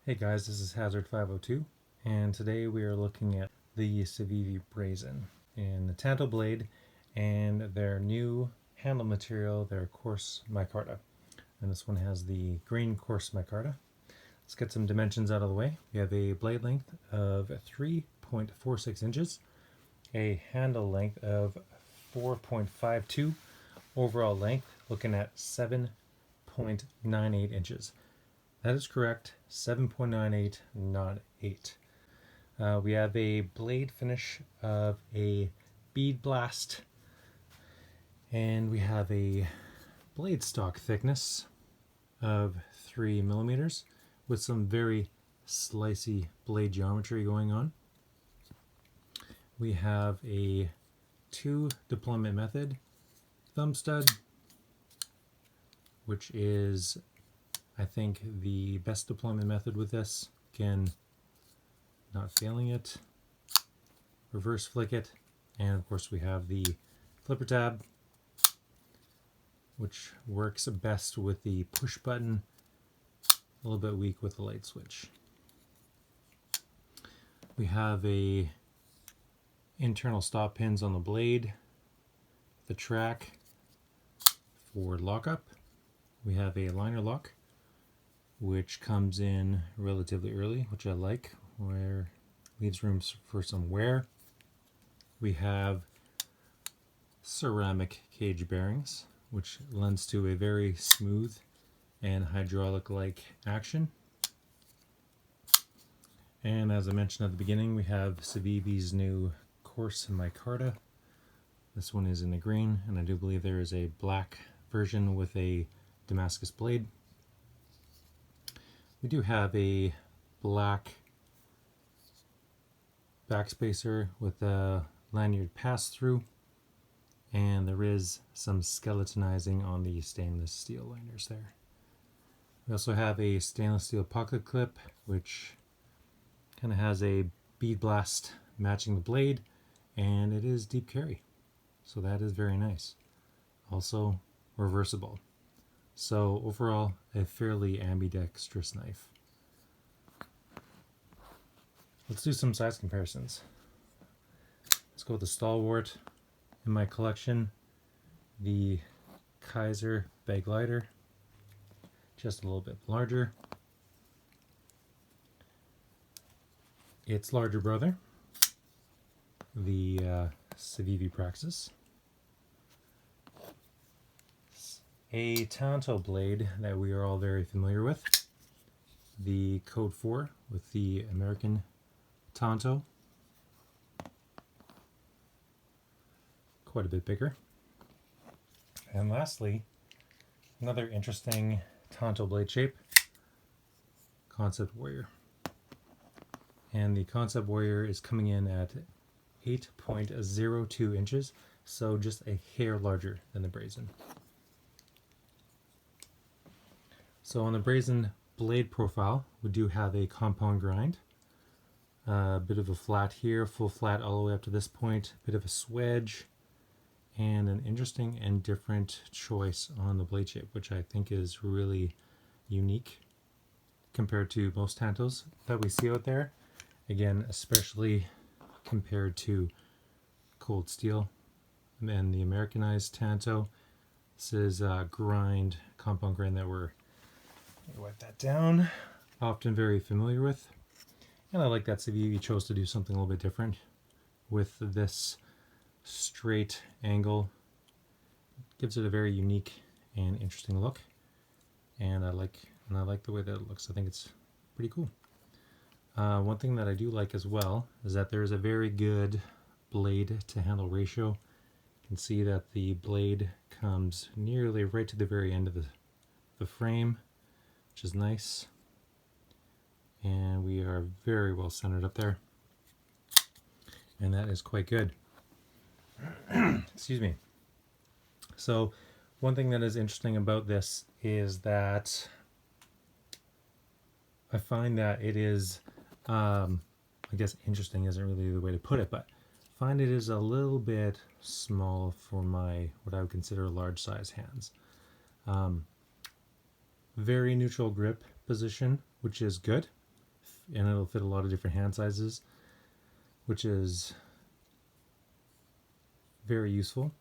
Hey guys, this is Hazard 502, and today we are looking at the Civivi Brazen in the Tanto blade and their new handle material, their coarse micarta. And this one has the green coarse micarta. Let's get some dimensions out of the way. We have a blade length of 3.46 inches, a handle length of 4.52, overall length looking at 7.98 inches. That is correct, 7.98, not 8. We have a blade finish of a bead blast, and we have a blade stock thickness of 3 millimeters with some very slicey blade geometry going on. We have a 2 deployment method thumb stud, which is, I think, the best deployment method with this. Again, not failing it. Reverse flick it. And of course we have the flipper tab, which works best with the push button, a little bit weak with the light switch. We have a internal stop pins on the blade, the track for lockup. We have a liner lock, which comes in relatively early, which I like, where leaves room for some wear. We have ceramic cage bearings, which lends to a very smooth and hydraulic-like action. And as I mentioned at the beginning, we have Civivi's new coarse micarta. This one is in the green, and I do believe there is a black version with a damascus blade. We do have a black backspacer with a lanyard pass-through, and there is some skeletonizing on the stainless steel liners there. We also have a stainless steel pocket clip, which kind of has a bead blast matching the blade, and it is deep carry, so that is very nice. Also reversible. So overall, a fairly ambidextrous knife. Let's do some size comparisons. Let's go with the stalwart in my collection, the Kaiser bag lighter, just a little bit larger. Its larger brother, the Civivi Praxis. A Tanto blade that we are all very familiar with, the Code 4 with the American Tanto, quite a bit bigger. And lastly, another interesting Tanto blade shape, Concept Warrior. And the Concept Warrior is coming in at 8.02 inches, so just a hair larger than the Brazen. So on the Brazen blade profile, we do have a compound grind, a bit of a flat here, full flat all the way up to this point, a bit of a swedge, and an interesting and different choice on the blade shape, which I think is really unique compared to most Tantos that we see out there. Again, especially compared to cold steel and the Americanized Tanto. This is a compound grind that we're, wipe that down, often very familiar with. And I like that Civivi chose to do something a little bit different with this straight angle. Gives it a very unique and interesting look, and I like the way that it looks. I think it's pretty cool. One thing that I do like as well is that there's a very good blade to handle ratio. You can see that the blade comes nearly right to the very end of the frame, which is nice, and we are very well centered up there, and that is quite good. Excuse me. So one thing that is interesting about this is that I find that it is, I guess interesting isn't really the way to put it, but I find it is a little bit small for my, what I would consider large size hands. Very neutral grip position, which is good. and it'll fit a lot of different hand sizes, which is very useful.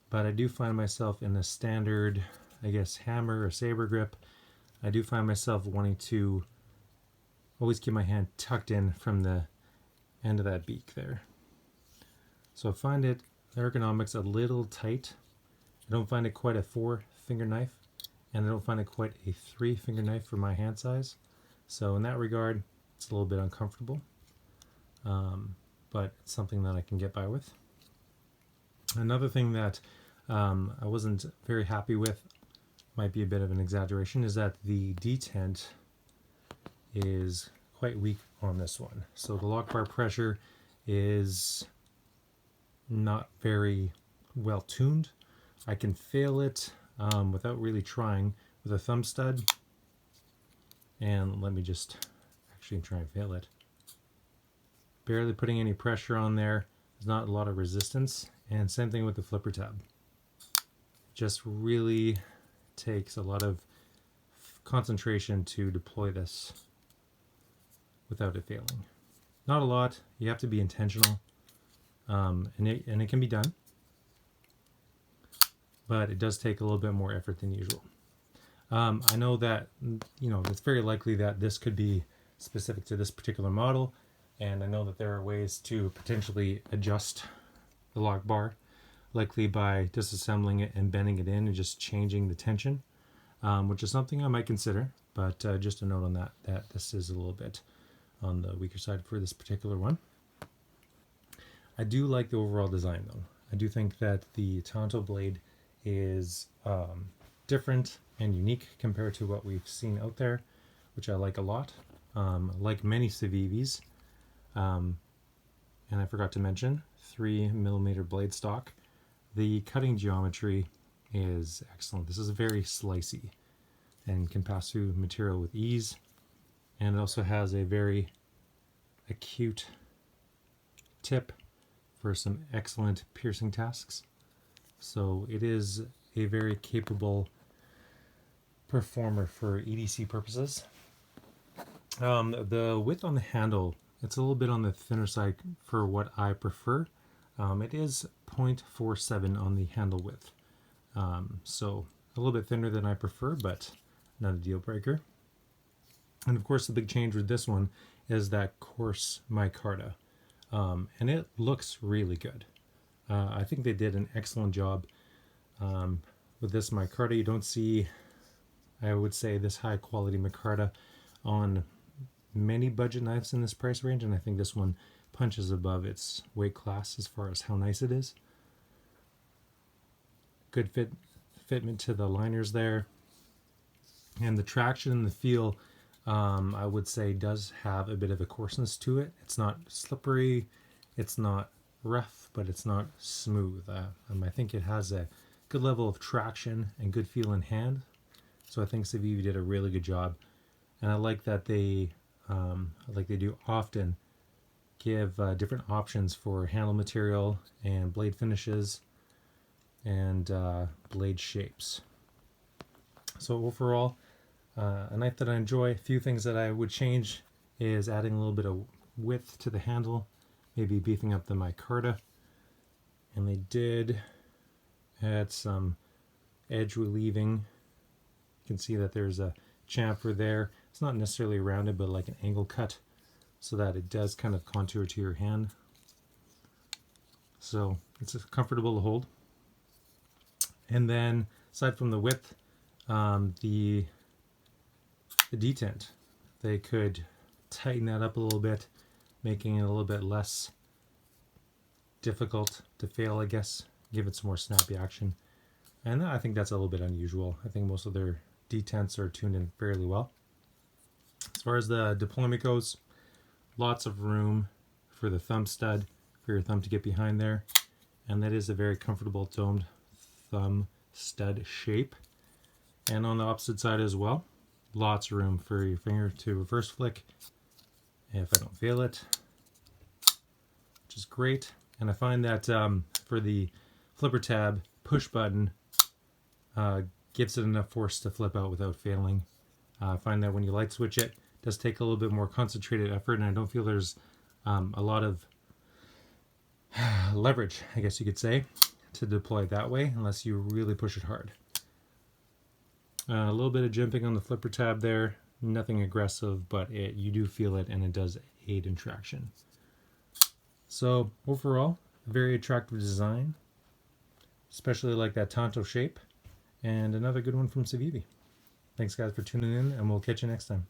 But I do find myself in a standard, I guess, hammer or saber grip. I do find myself wanting to always keep my hand tucked in from the end of that beak there. So I find it, ergonomics, a little tight. I don't find it quite a 4-finger knife, and I don't find it quite a 3-finger knife for my hand size. So in that regard, it's a little bit uncomfortable, but it's something that I can get by with. Another thing that I wasn't very happy with, might be a bit of an exaggeration, is that the detent is quite weak on this one. So the lock bar pressure is not very well tuned. I can fail it without really trying with a thumb stud. And let me just actually try and fail it. Barely putting any pressure on there. There's not a lot of resistance. And same thing with the flipper tab. Just really takes a lot of concentration to deploy this without it failing. Not a lot. You have to be intentional, and it can be done, but it does take a little bit more effort than usual. I know that, it's very likely that this could be specific to this particular model, and I know that there are ways to potentially adjust the lock bar, likely by disassembling it and bending it in and just changing the tension, which is something I might consider, but just a note on that this is a little bit on the weaker side for this particular one. I do like the overall design though. I do think that the Tonto blade is different and unique compared to what we've seen out there, which I like a lot. Like many Civivis, and I forgot to mention, 3mm blade stock. The cutting geometry is excellent. This is very slicey and can pass through material with ease. And it also has a very acute tip for some excellent piercing tasks. So it is a very capable performer for EDC purposes. The width on the handle, it's a little bit on the thinner side for what I prefer. It is 0.47 on the handle width. So a little bit thinner than I prefer, but not a deal breaker. And of course the big change with this one is that coarse micarta. And it looks really good. I think they did an excellent job with this micarta. You don't see, I would say, this high quality micarta on many budget knives in this price range, and I think this one punches above its weight class as far as how nice it is. Good fitment to the liners there, and the traction and the feel, I would say, does have a bit of a coarseness to it. It's not slippery, it's not rough, but it's not smooth. I think it has a good level of traction and good feel in hand. So I think Civivi did a really good job, and I like that they, like they do often, give different options for handle material and blade finishes and blade shapes. So overall, a knife that I enjoy. A few things that I would change is adding a little bit of width to the handle, maybe beefing up the micarta, and they did add some edge relieving. You can see that there's a chamfer there. It's not necessarily rounded, but like an angle cut, so that it does kind of contour to your hand. So it's comfortable to hold. And then aside from the width, the detent, they could tighten that up a little bit, making it a little bit less difficult to fail, I guess, give it some more snappy action. And I think that's a little bit unusual. I think most of their detents are tuned in fairly well. As far as the deployment goes, lots of room for the thumb stud, for your thumb to get behind there. And that is a very comfortable domed thumb stud shape. And on the opposite side as well, lots of room for your finger to reverse flick if I don't feel it, which is great. And I find that for the flipper tab, push button gives it enough force to flip out without failing. I find that when you light switch it, It does take a little bit more concentrated effort, and I don't feel there's a lot of leverage, I guess you could say, to deploy that way unless you really push it hard. A little bit of jimping on the flipper tab there, nothing aggressive, but you do feel it and it does aid in traction. So overall, a very attractive design, especially like that Tanto shape, and another good one from Civivi. Thanks guys for tuning in, and we'll catch you next time.